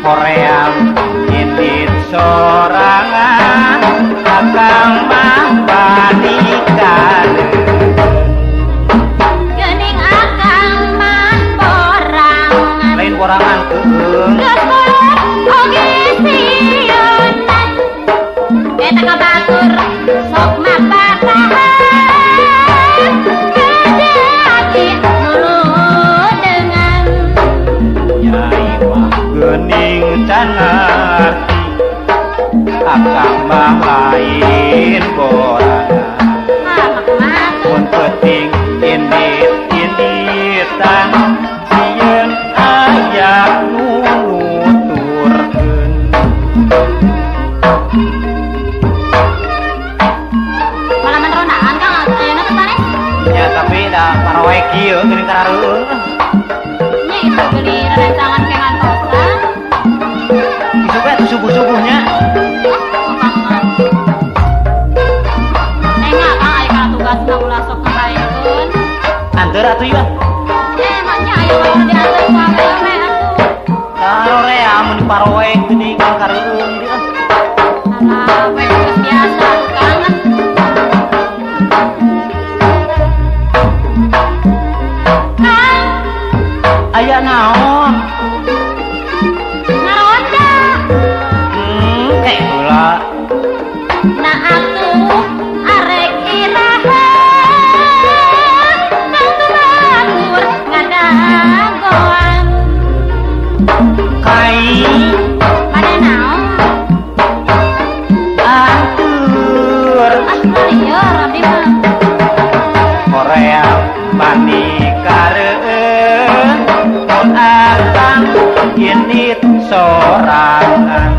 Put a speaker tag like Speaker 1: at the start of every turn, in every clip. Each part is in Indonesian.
Speaker 1: Koream indit sorangan akang mah panikan
Speaker 2: geuning akang mah borangan
Speaker 1: lain borangan keung
Speaker 2: geus kuluk oge sieun eta kabatur sok mah batahan gede ati nuluh dengan
Speaker 1: nyai mah geuning can ngarti akang mah lain borangan mun peuting indit-inditan sieun aya nu nuturkeun
Speaker 2: malaman rondaan kang ayeuna teh tare
Speaker 1: ya tapi da parawe kieu geuning karareueung
Speaker 2: nya itu geuli rerencangan kengantosan
Speaker 1: isu bae atuh subuh-subuhnya
Speaker 2: nengah kang aya kana tugasna ulah sok ngabaekeun
Speaker 1: anteur atuh ieu
Speaker 2: emangnya aya kalau diatur ku awewe atuh
Speaker 1: karorea mun parawe geuning karareueung dia
Speaker 2: alah we geus biasa kangen kang
Speaker 1: aya naon
Speaker 2: ngaronda
Speaker 1: kayak gula
Speaker 2: nah atuh arek iraha kang tubatur ngadagoan
Speaker 1: kai
Speaker 2: pada naon
Speaker 1: antur
Speaker 2: lieur abdi mah
Speaker 1: Korea panikareueun mun akang indit sorangan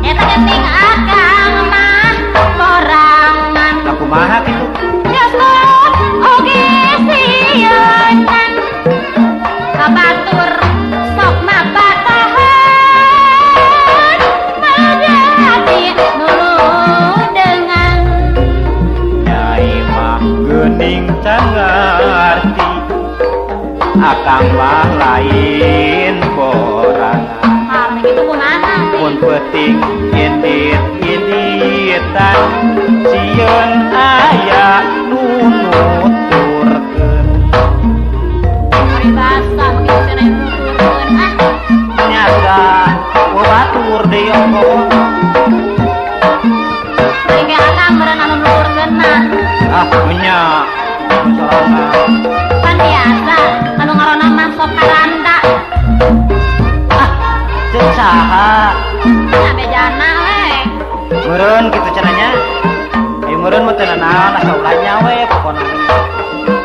Speaker 2: eta geuning akang mah borangan
Speaker 1: kumaha kitu
Speaker 2: geus kuluk oge sieun kabatur sok mah batahan menjadi nuluh dengan
Speaker 1: nyai mah geuning can ngarti akang mah lain borangan
Speaker 2: hari kitu kumaha
Speaker 1: mun peuting indit-inditan sieun aya nu nuturkeun
Speaker 2: paribasa begitu cenah nuturkeun
Speaker 1: nyata batur deui ongko
Speaker 2: sehingga akang meureun anu nuturkeun mah
Speaker 1: nya sorangan
Speaker 2: pan biasa anu ngaranna mah sok karanda
Speaker 1: teu saha
Speaker 2: nya bejana we
Speaker 1: meureun kitu cenanya ieu meureun mah teu naon asa ulahnya we pokona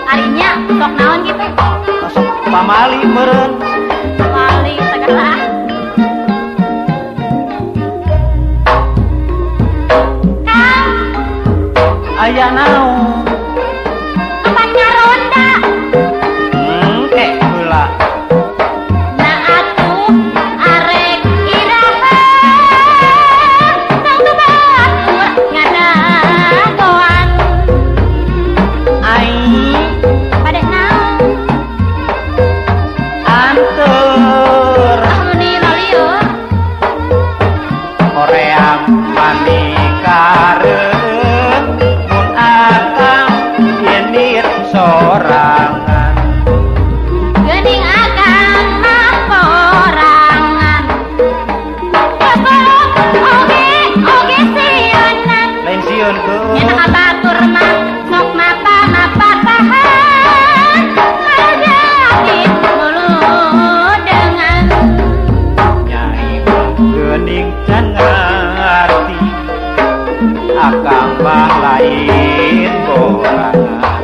Speaker 2: harinya sok naon gitu
Speaker 1: sok pamali meureun
Speaker 2: wali segera kang
Speaker 1: aya naon
Speaker 2: apa ngaronda
Speaker 1: kayak gula
Speaker 2: nah atuh arek iraha kang tubatur ngadagoan
Speaker 1: ai
Speaker 2: pada naon
Speaker 1: anteur abang lain borangan